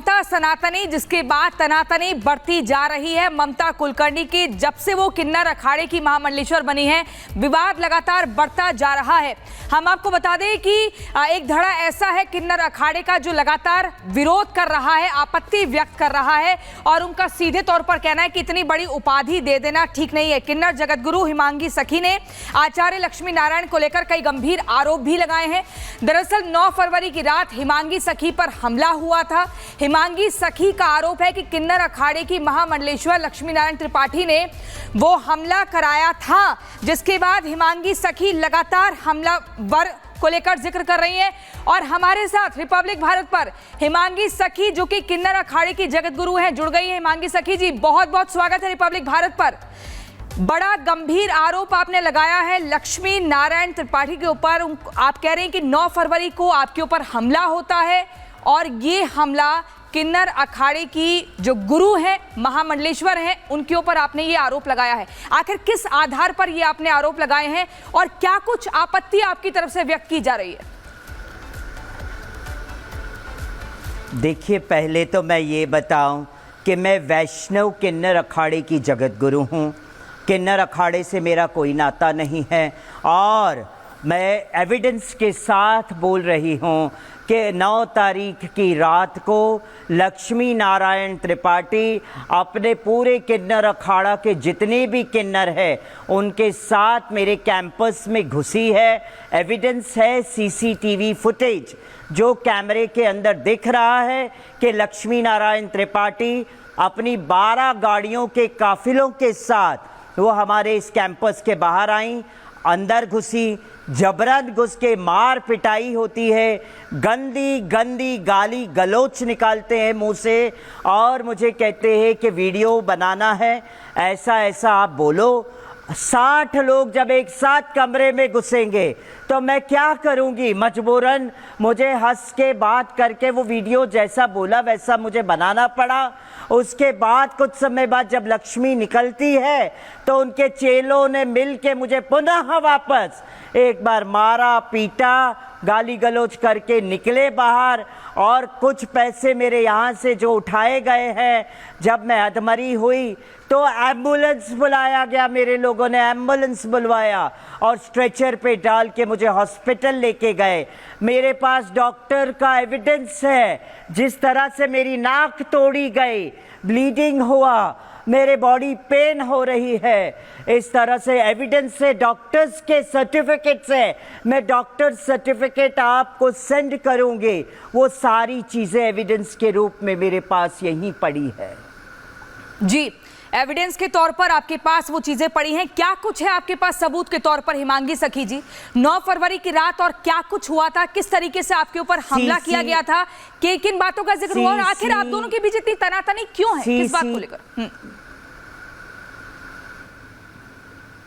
ममता सनातनी, जिसके बाद तनातनी बढ़ती जा रही है ममता कुलकर्णी की। जब से वो किन्नर अखाड़े की महामंडलेश्वर बनी है, विवाद लगातार बढ़ता जा रहा है। हम आपको बता दें कि एक धड़ा ऐसा है किन्नर अखाड़े का जो लगातार विरोध कर रहा है, आपत्ति व्यक्त कर रहा है, और उनका सीधे तौर पर कहना है कि इतनी बड़ी उपाधि दे देना ठीक नहीं है। किन्नर जगतगुरु हिमांगी सखी ने आचार्य लक्ष्मी नारायण को लेकर कई गंभीर आरोप भी लगाए हैं। दरअसल 9 फरवरी की रात हिमांगी सखी पर हमला हुआ था। हिमांगी सखी का आरोप है कि किन्नर अखाड़े की महामंडलेश्वर लक्ष्मी नारायण त्रिपाठी ने वो हमला कराया था, जिसके बाद हिमांगी सखी लगातार हमलावर को लेकर जिक्र कर रही हैं। और हमारे साथ रिपब्लिक भारत पर हिमांगी सखी, जो कि किन्नर अखाड़े की जगतगुरु हैं, जुड़ गई है। हिमांगी सखी जी, बहुत बहुत स्वागत है रिपब्लिक भारत पर। बड़ा गंभीर आरोप आपने लगाया है लक्ष्मी नारायण त्रिपाठी के ऊपर। आप कह रहे हैं कि 9 फरवरी को आपके ऊपर हमला होता है, और ये हमला किन्नर अखाड़े की जो गुरु हैं, महामंडलेश्वर हैं, उनके ऊपर आपने ये आरोप लगाया है। आखिर किस आधार पर ये आपने आरोप लगाए हैं, और क्या कुछ आपत्ति आपकी तरफ से व्यक्त की जा रही है? देखिए, पहले तो मैं ये बताऊं कि मैं वैष्णव किन्नर अखाड़े की जगतगुरु हूं। किन्नर अखाड़े से मेरा कोई नाता नहीं है, और मैं एविडेंस के साथ बोल रही हूं कि 9 तारीख की रात को लक्ष्मी नारायण त्रिपाठी अपने पूरे किन्नर अखाड़ा के जितने भी किन्नर हैं उनके साथ मेरे कैंपस में घुसी है। एविडेंस है, सीसीटीवी फुटेज जो कैमरे के अंदर दिख रहा है कि लक्ष्मी नारायण त्रिपाठी अपनी 12 गाड़ियों के काफिलों के साथ वो हमारे इस कैंपस के बाहर आई, अंदर घुसी, जबरन घुस के मार पिटाई होती है, गंदी गंदी गाली गलोच निकालते हैं मुंह से, और मुझे कहते हैं कि वीडियो बनाना है, ऐसा ऐसा आप बोलो। 60 लोग जब एक साथ कमरे में घुसेंगे तो मैं क्या करूंगी? मजबूरन मुझे हंस के बात करके वो वीडियो जैसा बोला वैसा मुझे बनाना पड़ा। उसके बाद कुछ समय बाद जब लक्ष्मी निकलती है तो उनके चेलों ने मिल के मुझे पुनः वापस एक बार मारा पीटा, गाली गलौज करके निकले बाहर, और कुछ पैसे मेरे यहाँ से जो उठाए गए हैं, जब मैं अधमरी हुई तो एम्बुलेंस बुलाया गया, मेरे लोगों ने एम्बुलेंस बुलवाया और स्ट्रेचर पे डाल के मुझे हॉस्पिटल लेके गए। मेरे पास डॉक्टर का एविडेंस है, जिस तरह से मेरी नाक तोड़ी गई, ब्लीडिंग हुआ, मेरे बॉडी पेन हो रही है, इस तरह से एविडेंस से, डॉक्टर्स के सर्टिफिकेट से, मैं डॉक्टर सर्टिफिकेट आपको सेंड करूंगी। वो सारी चीजें एविडेंस के रूप में मेरे पास यहीं पड़ी है। जी, एविडेंस के तौर पर आपके पास वो चीजें पड़ी हैं। क्या कुछ है आपके पास सबूत के तौर पर हिमांगी सखी जी? 9 फरवरी की रात और क्या कुछ हुआ था, किस तरीके से आपके ऊपर हमला किया गया था, किन बातों का जिक्र हुआ, और आखिर आप दोनों के बीच इतनी तनातनी क्यों है, किस बात को लेकर?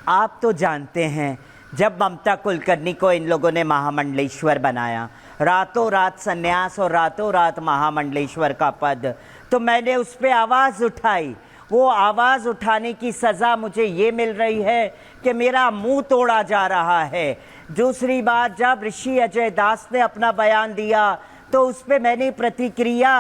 आप तो जानते हैं, जब ममता कुलकर्णी को इन लोगों ने महामंडलेश्वर बनाया, रातों रात सन्यास और रातों रात महामंडलेश्वर का पद, तो मैंने उस पर आवाज़ उठाई। वो आवाज़ उठाने की सज़ा मुझे ये मिल रही है कि मेरा मुंह तोड़ा जा रहा है। दूसरी बात, जब ऋषि अजय दास ने अपना बयान दिया तो उस पर मैंने प्रतिक्रिया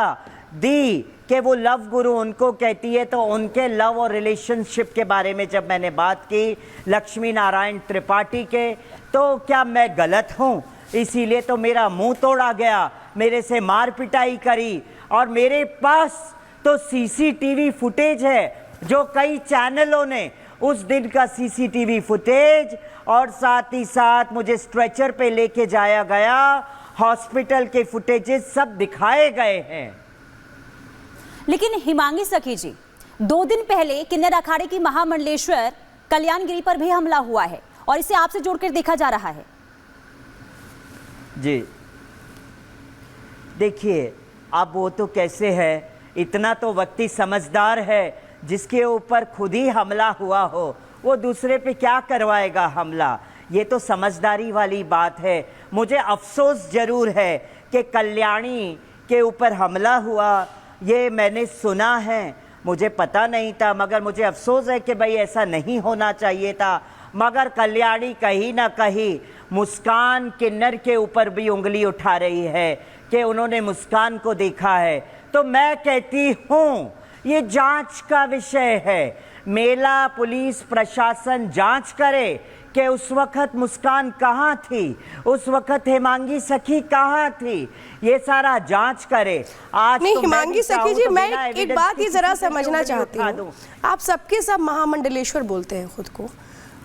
दी कि वो लव गुरु उनको कहती है, तो उनके लव और रिलेशनशिप के बारे में जब मैंने बात की लक्ष्मी नारायण त्रिपाठी के, तो क्या मैं गलत हूँ? इसीलिए तो मेरा मुंह तोड़ा गया, मेरे से मार पिटाई करी, और मेरे पास तो सीसीटीवी फुटेज है, जो कई चैनलों ने उस दिन का सीसीटीवी फुटेज, और साथ ही साथ मुझे स्ट्रेचर पे लेके जाया गया, हॉस्पिटल के फुटेजेस सब दिखाए गए हैं। लेकिन हिमांगी सखी जी, 2 दिन पहले किन्नर अखाड़े की महामंडलेश्वर कल्याणगिरी पर भी हमला हुआ है, और इसे आपसे जोड़कर देखा जा रहा है। जी देखिए, अब वो तो कैसे है, इतना तो व्यक्ति समझदार है, जिसके ऊपर खुद ही हमला हुआ हो वो दूसरे पे क्या करवाएगा हमला? ये तो समझदारी वाली बात है। मुझे अफसोस जरूर है कि कल्याणी के ऊपर हमला हुआ, ये मैंने सुना है, मुझे पता नहीं था, मगर मुझे अफसोस है कि भाई ऐसा नहीं होना चाहिए था। मगर कल्याणी कहीं ना कहीं मुस्कान किन्नर के ऊपर भी उंगली उठा रही है कि उन्होंने मुस्कान को देखा है। तो मैं कहती हूँ ये जांच का विषय है। मेला पुलिस प्रशासन जांच करे कि उस वक्त मुस्कान कहाँ थी, उस वक्त हिमांगी सखी कहाँ थी, ये सारा जांच करे। आज नहीं तो मैं हिमांगी भी सखी चाहूं जी, तो मैं बिना एक evidence बात ये किसी जरा पे भी समझना उंगली चाहती उठा हूँ। दूं। आप सबके सब महामंडलेश्वर बोलते हैं खुद को,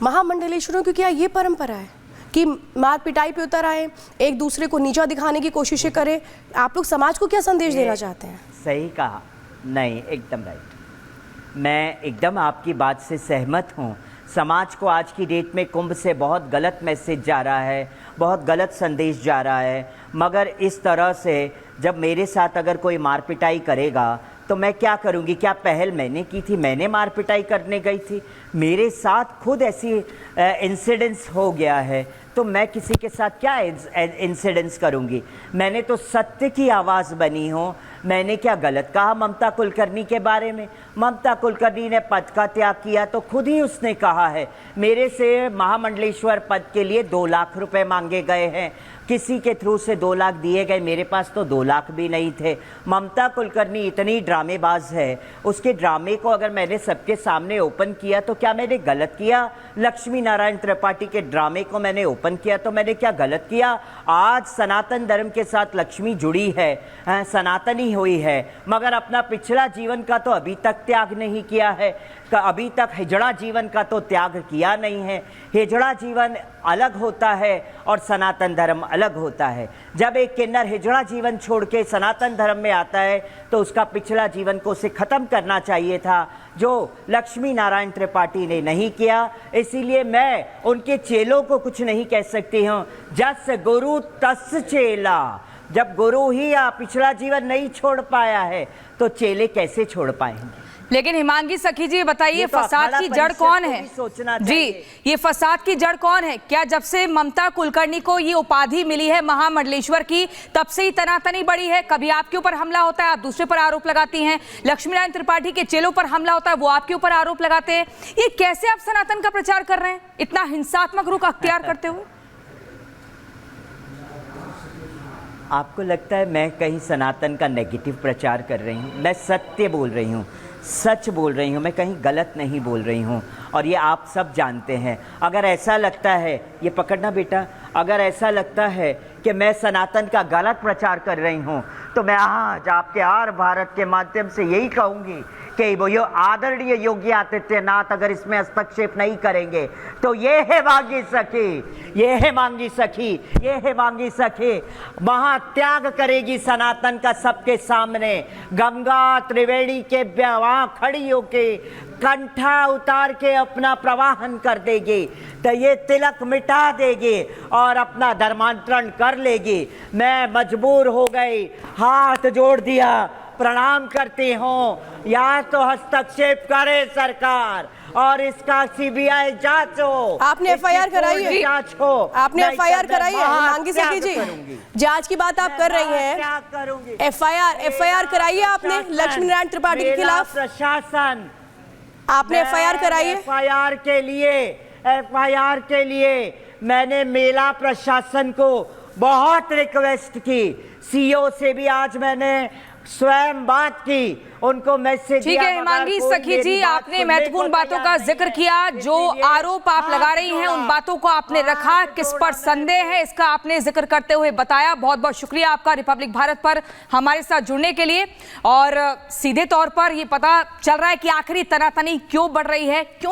महामंडलेश्वरों की क्या ये परंपरा है कि मार पिटाई पे उतर आए, एक दूसरे को नीचा दिखाने की कोशिशें करें? आप लोग समाज को क्या संदेश देना चाहते हैं? सही कहा, नहीं एकदम राइट, मैं एकदम आपकी बात से सहमत हूँ। समाज को आज की डेट में कुंभ से बहुत गलत मैसेज जा रहा है, बहुत गलत संदेश जा रहा है। मगर इस तरह से जब मेरे साथ अगर कोई मार पिटाई करेगा तो मैं क्या करूँगी? क्या पहल मैंने की थी? मैंने मार पिटाई करने गई थी? मेरे साथ खुद ऐसी इंसिडेंट्स हो गया है, तो मैं किसी के साथ क्या इंसिडेंट्स करूँगी? मैंने तो सत्य की आवाज़ बनी हूँ। मैंने क्या गलत कहा ममता कुलकर्णी के बारे में? ममता कुलकर्णी ने पद का त्याग किया तो खुद ही उसने कहा है, मेरे से महामंडलेश्वर पद के लिए 2 लाख रुपए मांगे गए हैं, किसी के थ्रू से 2 लाख दिए गए, मेरे पास तो 2 लाख भी नहीं थे। ममता कुलकर्णी इतनी ड्रामेबाज है, उसके ड्रामे को अगर मैंने सबके सामने ओपन किया तो क्या मैंने गलत किया? लक्ष्मी नारायण त्रिपाठी के ड्रामे को मैंने ओपन किया तो मैंने क्या गलत किया? आज सनातन धर्म के साथ लक्ष्मी जुड़ी है, सनातनी हुई है, मगर अपना पिछला जीवन का तो अभी तक त्याग नहीं किया है, अभी तक हिजड़ा जीवन का तो त्याग किया नहीं है। हिजड़ा जीवन अलग होता है और सनातन धर्म अलग होता है। जब एक किन्नर हिजड़ा जीवन छोड़ के सनातन धर्म में आता है तो उसका पिछला जीवन को उसे ख़त्म करना चाहिए था, जो लक्ष्मी नारायण त्रिपाठी ने नहीं किया। इसीलिए मैं उनके चेलों को कुछ नहीं कह सकती हूँ। जस गुरु तस चेला, जब गुरु ही पिछला जीवन नहीं छोड़ पाया है तो चेले कैसे छोड़ पाएंगे? लेकिन हिमांगी सखी जी बताइए, तो फसाद की जड़ कौन है? सोचना जी, चाहिए। ये फसाद की जड़ कौन है? क्या जब से ममता कुलकर्णी को ये उपाधि मिली है महामंडलेश्वर की, तब से ही तनातनी बढ़ी है? कभी आपके ऊपर हमला होता है, आप दूसरे पर आरोप लगाती हैं। लक्ष्मी नारायण त्रिपाठी के चेलों पर हमला होता है, वो आपके ऊपर आरोप लगाते हैं। ये कैसे आप सनातन का प्रचार कर रहे हैं इतना हिंसात्मक रुख अख्तियार करते हुए? आपको लगता है मैं कहीं सनातन का नेगेटिव प्रचार कर रही हूँ? मैं सत्य बोल रही हूँ, सच बोल रही हूँ, मैं कहीं गलत नहीं बोल रही हूँ, और ये आप सब जानते हैं। अगर ऐसा लगता है, ये पकड़ना बेटा, अगर ऐसा लगता है कि मैं सनातन का गलत प्रचार कर रही हूँ तो मैं आज आपके आर भारत के माध्यम से यही कहूँगी कि वो यो आदरणीय योगी आदित्यनाथ अगर इसमें हस्तक्षेप नहीं करेंगे तो ये है मांगी सखी, ये है मांगी सखी, ये है मांगी सखी महात्याग करेगी सनातन का सबके सामने। गंगा त्रिवेणी के वहाँ खड़ी होके कंठा उतार के अपना प्रवाहन कर देगी, तो ये तिलक मिटा देगी और अपना धर्मांतरण कर लेगी। मैं मजबूर हो गई, हाथ जोड़ दिया, प्रणाम करती हूँ। या तो हस्तक्षेप करे सरकार और इसका सीबीआई जांच हो। आपने एफआईआर कराई है? जांच हो। आपने एफआईआर कराई है हिमांगी सखी जी? जांच की बात आप कर रही हैं, क्या करूंगी? एफआईआर कराई है आपने लक्ष्मी नारायण त्रिपाठी के खिलाफ? प्रशासन, आपने एफआईआर कराई है? एफआईआर के लिए मैंने मेला प्रशासन को बहुत रिक्वेस्ट की, सीओ से भी आज मैंने स्वयं बात की, उनको मैसेज ठीक है हिमांगी सखी जी, आपने महत्वपूर्ण बातों का जिक्र किया। जो आरोप आप लगा रही हैं उन बातों को आपने रखा, किस पर संदेह है इसका आपने जिक्र करते हुए बताया। बहुत बहुत शुक्रिया आपका रिपब्लिक भारत पर हमारे साथ जुड़ने के लिए। और सीधे तौर पर ये पता चल रहा है कि आखिरी तनातनी क्यों बढ़ रही है, क्यों